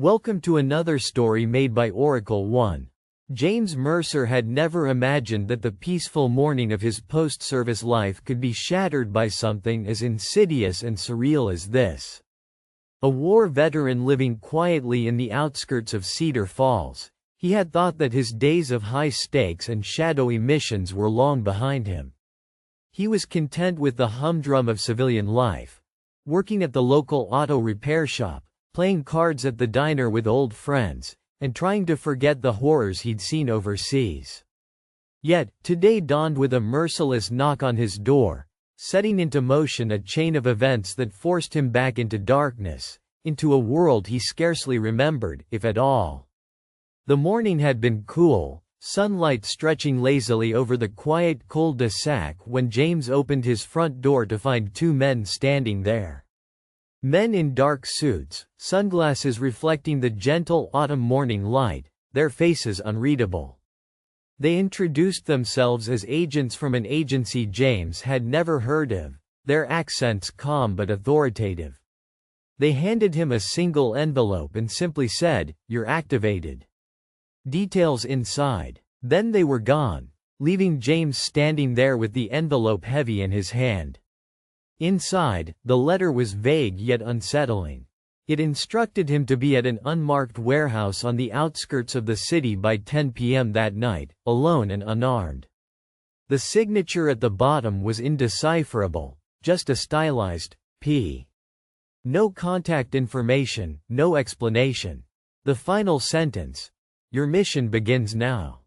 Welcome to another story made by Oracle One. James Mercer had never imagined that the peaceful morning of his post-service life could be shattered by something as insidious and surreal as this. A war veteran living quietly in the outskirts of Cedar Falls, he had thought that his days of high stakes and shadowy missions were long behind him. He was content with the humdrum of civilian life, working at the local auto repair shop, playing cards at the diner with old friends, and trying to forget the horrors he'd seen overseas. Yet, today dawned with a merciless knock on his door, setting into motion a chain of events that forced him back into darkness, into a world he scarcely remembered, if at all. The morning had been cool, sunlight stretching lazily over the quiet cul-de-sac when James opened his front door to find two men standing there. Men in dark suits, sunglasses reflecting the gentle autumn morning light, their faces unreadable. They introduced themselves as agents from an agency James had never heard of, their accents calm but authoritative. They handed him a single envelope and simply said, "You're activated." Details inside. Then they were gone, leaving James standing there with the envelope heavy in his hand. Inside, the letter was vague yet unsettling. It instructed him to be at an unmarked warehouse on the outskirts of the city by 10 p.m. that night, alone and unarmed. The signature at the bottom was indecipherable, just a stylized P. No contact information, no explanation. The final sentence, "Your mission begins now."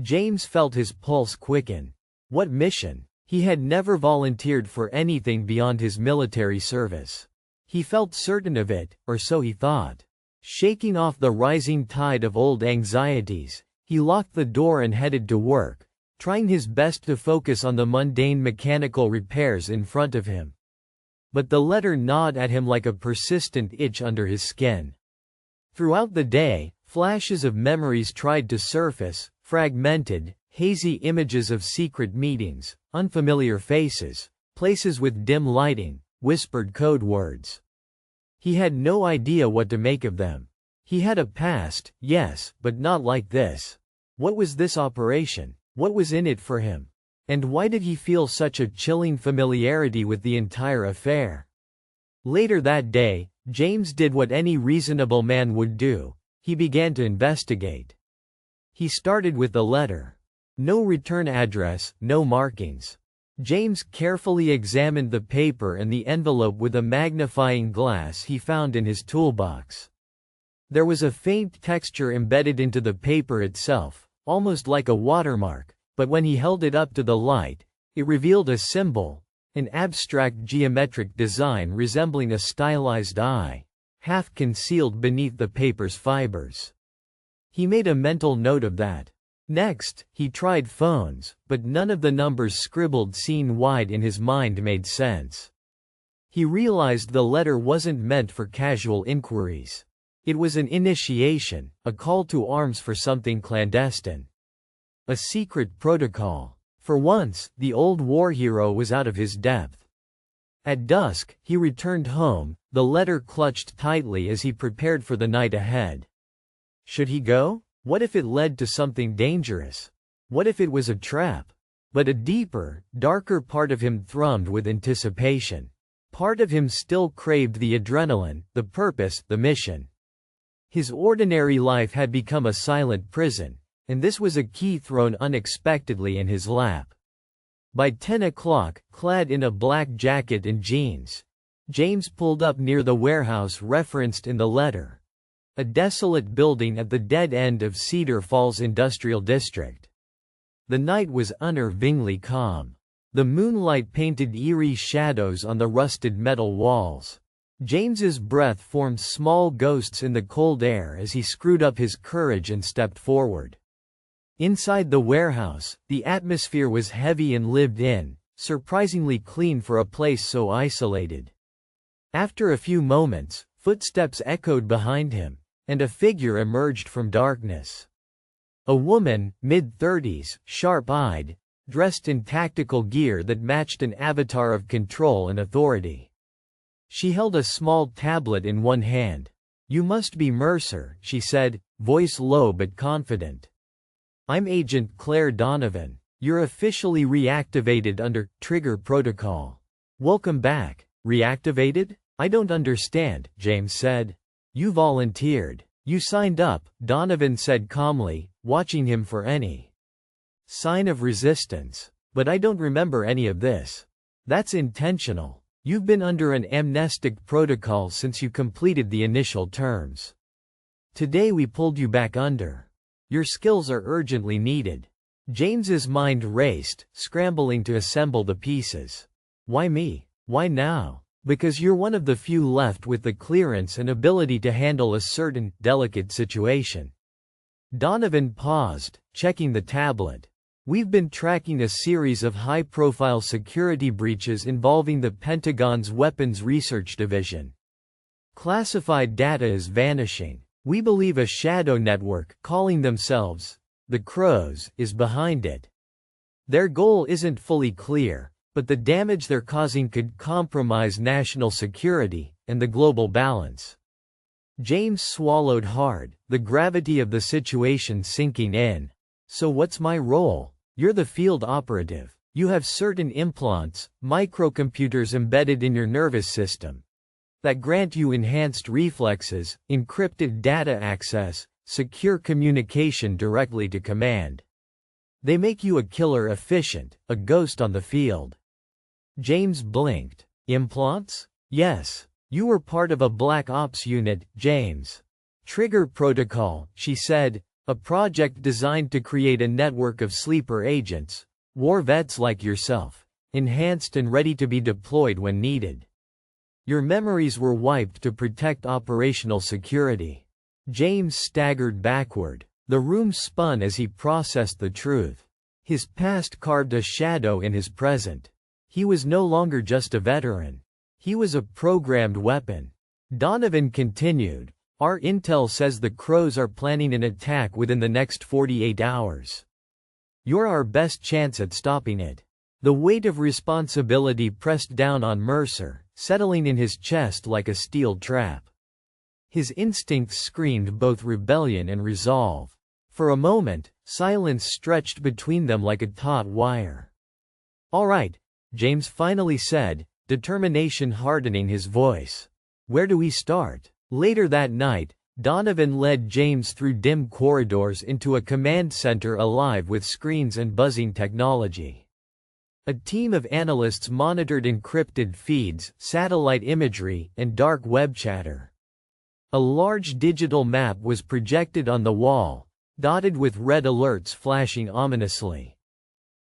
James felt his pulse quicken. What mission? He had never volunteered for anything beyond his military service. He felt certain of it, or so he thought. Shaking off the rising tide of old anxieties, he locked the door and headed to work, trying his best to focus on the mundane mechanical repairs in front of him. But the letter gnawed at him like a persistent itch under his skin. Throughout the day, flashes of memories tried to surface, fragmented, hazy images of secret meetings, unfamiliar faces, places with dim lighting, whispered code words. He had no idea what to make of them. He had a past, yes, but not like this. What was this operation? What was in it for him? And why did he feel such a chilling familiarity with the entire affair? Later that day, James did what any reasonable man would do. He began to investigate. He started with the letter. No return address, no markings. James carefully examined the paper and the envelope with a magnifying glass he found in his toolbox. There was a faint texture embedded into the paper itself, almost like a watermark, but when he held it up to the light, it revealed a symbol, an abstract geometric design resembling a stylized eye, half concealed beneath the paper's fibers. He made a mental note of that. Next, he tried phones, but none of the numbers scribbled seen wide in his mind made sense. He realized the letter wasn't meant for casual inquiries. It was an initiation, a call to arms for something clandestine. A secret protocol. For once, the old war hero was out of his depth. At dusk, he returned home, the letter clutched tightly as he prepared for the night ahead. Should he go? What if it led to something dangerous? What if it was a trap? But a deeper, darker part of him thrummed with anticipation. Part of him still craved the adrenaline, the purpose, the mission. His ordinary life had become a silent prison, and this was a key thrown unexpectedly in his lap. By 10 o'clock, clad in a black jacket and jeans, James pulled up near the warehouse referenced in the letter. A desolate building at the dead end of Cedar Falls Industrial District. The night was unnervingly calm. The moonlight painted eerie shadows on the rusted metal walls. James's breath formed small ghosts in the cold air as he screwed up his courage and stepped forward. Inside the warehouse, the atmosphere was heavy and lived in, surprisingly clean for a place so isolated. After a few moments, footsteps echoed behind him, and a figure emerged from darkness. A woman, mid-30s, sharp-eyed, dressed in tactical gear that matched an avatar of control and authority. She held a small tablet in one hand. You must be Mercer, she said, voice low but confident. I'm Agent Claire Donovan. You're officially reactivated under Trigger Protocol. Welcome back. Reactivated? I don't understand, James said. You volunteered. You signed up, Donovan said calmly, watching him for any sign of resistance. But I don't remember any of this. That's intentional. You've been under an amnestic protocol since you completed the initial terms. Today we pulled you back under. Your skills are urgently needed. James's mind raced, scrambling to assemble the pieces. Why me? Why now? Because you're one of the few left with the clearance and ability to handle a certain, delicate situation. Donovan paused, checking the tablet. We've been tracking a series of high-profile security breaches involving the Pentagon's Weapons Research Division. Classified data is vanishing. We believe a shadow network, calling themselves the Crows, is behind it. Their goal isn't fully clear, but the damage they're causing could compromise national security and the global balance. James swallowed hard, the gravity of the situation sinking in. So what's my role? You're the field operative. You have certain implants, microcomputers embedded in your nervous system, that grant you enhanced reflexes, encrypted data access, secure communication directly to command. They make you a killer efficient, a ghost on the field. James blinked. Implants? Yes. You were part of a Black Ops unit, James. Trigger Protocol, she said, a project designed to create a network of sleeper agents, war vets like yourself, enhanced and ready to be deployed when needed. Your memories were wiped to protect operational security. James staggered backward. The room spun as he processed the truth. His past carved a shadow in his present. He was no longer just a veteran. He was a programmed weapon. Donovan continued. Our intel says the Crows are planning an attack within the next 48 hours. You're our best chance at stopping it. The weight of responsibility pressed down on Mercer, settling in his chest like a steel trap. His instincts screamed both rebellion and resolve. For a moment, silence stretched between them like a taut wire. All right, James finally said, determination hardening his voice. Where do we start? Later that night, Donovan led James through dim corridors into a command center alive with screens and buzzing technology. A team of analysts monitored encrypted feeds, satellite imagery, and dark web chatter. A large digital map was projected on the wall, dotted with red alerts flashing ominously.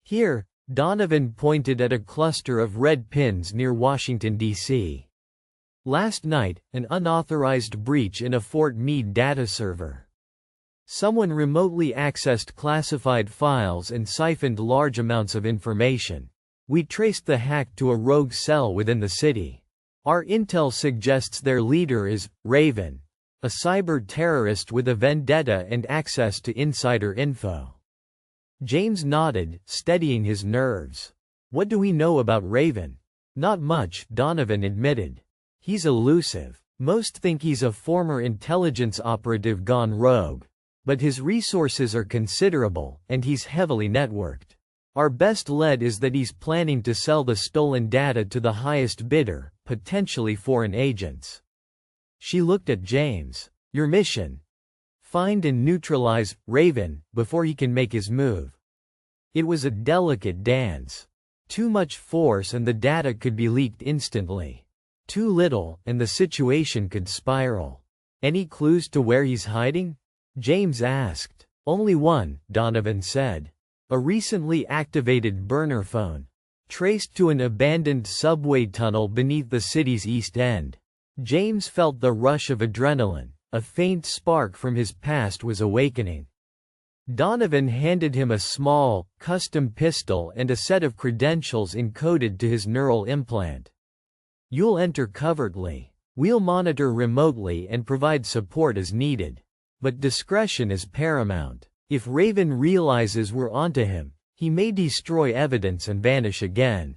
Here, Donovan pointed at a cluster of red pins near Washington, D.C. Last night, an unauthorized breach in a Fort Meade data server. Someone remotely accessed classified files and siphoned large amounts of information. We traced the hack to a rogue cell within the city. Our intel suggests their leader is Raven, a cyber terrorist with a vendetta and access to insider info. James nodded, steadying his nerves. What do we know about Raven? Not much, Donovan admitted. He's elusive. Most think he's a former intelligence operative gone rogue. But his resources are considerable, and he's heavily networked. Our best lead is that he's planning to sell the stolen data to the highest bidder, potentially foreign agents. She looked at James. Your mission? Find and neutralize Raven before he can make his move. It was a delicate dance. Too much force and the data could be leaked instantly. Too little, and the situation could spiral. Any clues to where he's hiding? James asked. Only one, Donovan said. A recently activated burner phone, traced to an abandoned subway tunnel beneath the city's east end. James felt the rush of adrenaline. A faint spark from his past was awakening. Donovan handed him a small, custom pistol and a set of credentials encoded to his neural implant. You'll enter covertly. We'll monitor remotely and provide support as needed. But discretion is paramount. If Raven realizes we're onto him, he may destroy evidence and vanish again.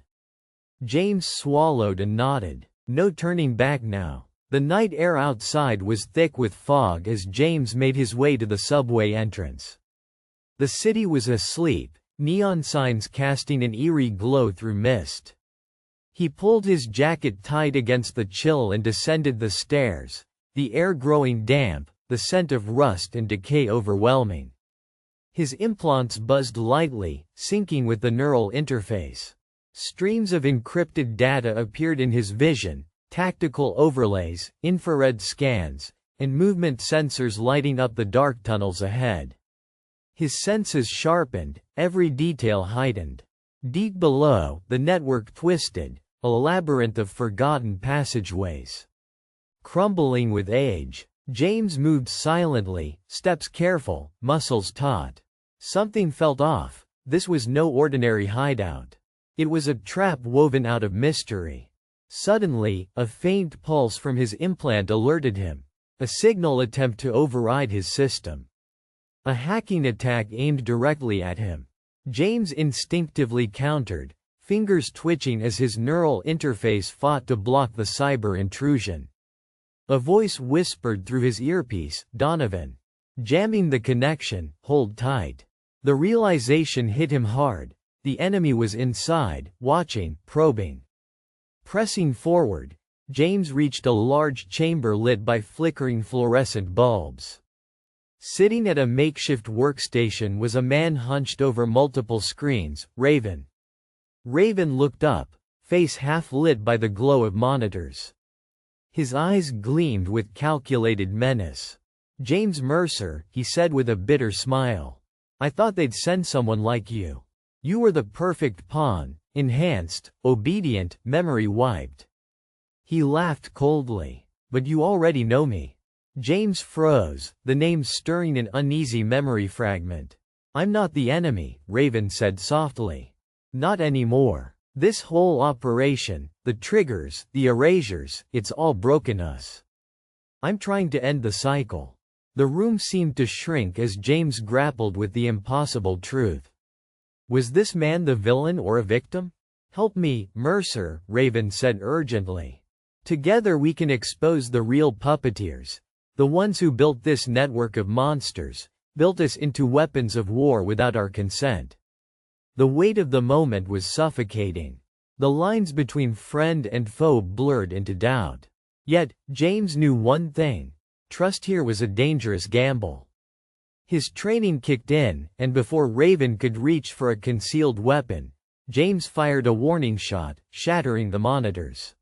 James swallowed and nodded. No turning back now. The night air outside was thick with fog as James made his way to the subway entrance. The city was asleep, neon signs casting an eerie glow through mist. He pulled his jacket tight against the chill and descended the stairs, the air growing damp, the scent of rust and decay overwhelming. His implants buzzed lightly, syncing with the neural interface. Streams of encrypted data appeared in his vision, tactical overlays, infrared scans, and movement sensors lighting up the dark tunnels ahead. His senses sharpened, every detail heightened. Deep below, the network twisted, a labyrinth of forgotten passageways. Crumbling with age, James moved silently, steps careful, muscles taut. Something felt off. This was no ordinary hideout. It was a trap woven out of mystery. Suddenly, a faint pulse from his implant alerted him. A signal attempt to override his system. A hacking attack aimed directly at him. James instinctively countered, fingers twitching as his neural interface fought to block the cyber intrusion. A voice whispered through his earpiece, "Donovan. Jamming the connection, hold tight." The realization hit him hard. The enemy was inside, watching, probing. Pressing forward, James reached a large chamber lit by flickering fluorescent bulbs. Sitting at a makeshift workstation was a man hunched over multiple screens, Raven. Raven looked up, face half lit by the glow of monitors. His eyes gleamed with calculated menace. "James Mercer," he said with a bitter smile. "I thought they'd send someone like you. You were the perfect pawn, enhanced, obedient, memory wiped." He laughed coldly. "But you already know me." James froze, the name stirring an uneasy memory fragment. "I'm not the enemy," Raven said softly. "Not anymore. This whole operation, the triggers, the erasures, it's all broken us. I'm trying to end the cycle." The room seemed to shrink as James grappled with the impossible truth. Was this man the villain or a victim? "Help me, Mercer," Raven said urgently. "Together we can expose the real puppeteers. The ones who built this network of monsters, built us into weapons of war without our consent." The weight of the moment was suffocating. The lines between friend and foe blurred into doubt. Yet, James knew one thing. Trust here was a dangerous gamble. His training kicked in, and before Raven could reach for a concealed weapon, James fired a warning shot, shattering the monitors.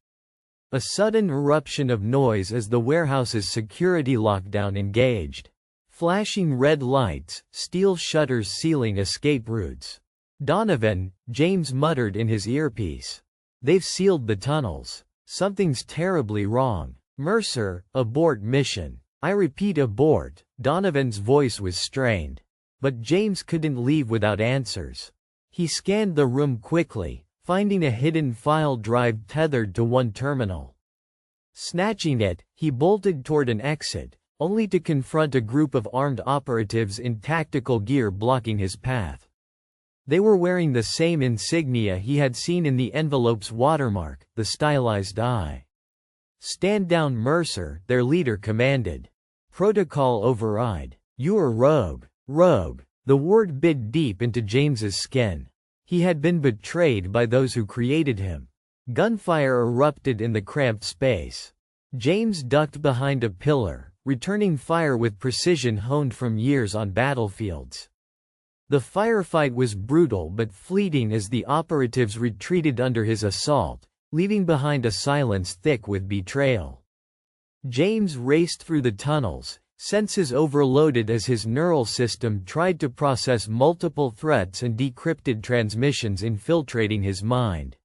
A sudden eruption of noise as the warehouse's security lockdown engaged. Flashing red lights, steel shutters sealing escape routes. "Donovan," James muttered in his earpiece. "They've sealed the tunnels. Something's terribly wrong. Mercer, abort mission." "I repeat, abort." Donovan's voice was strained. But James couldn't leave without answers. He scanned the room quickly, finding a hidden file drive tethered to one terminal. Snatching it, he bolted toward an exit, only to confront a group of armed operatives in tactical gear blocking his path. They were wearing the same insignia he had seen in the envelope's watermark, the stylized eye. "Stand down, Mercer," their leader commanded. "Protocol override. You're a rogue." Rogue. The word bit deep into James's skin. He had been betrayed by those who created him. Gunfire erupted in the cramped space. James ducked behind a pillar, returning fire with precision honed from years on battlefields. The firefight was brutal but fleeting as the operatives retreated under his assault, leaving behind a silence thick with betrayal. James raced through the tunnels, senses overloaded as his neural system tried to process multiple threats and decrypted transmissions infiltrating his mind.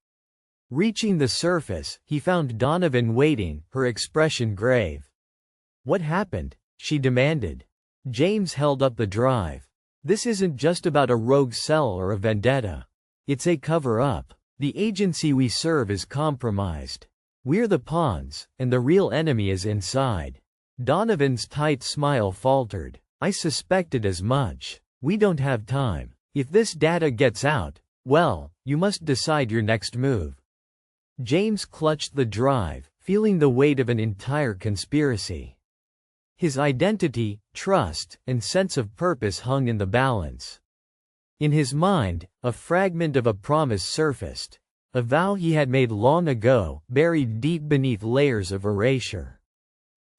Reaching the surface, he found Donovan waiting, her expression grave. "What happened?" she demanded. James held up the drive. "This isn't just about a rogue cell or a vendetta. It's a cover-up. The agency we serve is compromised. We're the pawns, and the real enemy is inside." Donovan's tight smile faltered. "I suspected as much. We don't have time. If this data gets out, well, you must decide your next move." James clutched the drive, feeling the weight of an entire conspiracy. His identity, trust, and sense of purpose hung in the balance. In his mind, a fragment of a promise surfaced, a vow he had made long ago, buried deep beneath layers of erasure.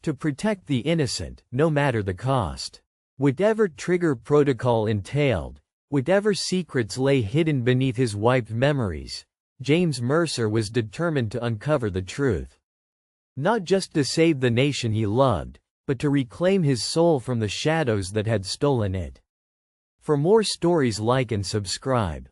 To protect the innocent, no matter the cost. Whatever trigger protocol entailed, whatever secrets lay hidden beneath his wiped memories, James Mercer was determined to uncover the truth. Not just to save the nation he loved, but to reclaim his soul from the shadows that had stolen it. For more stories, like and subscribe.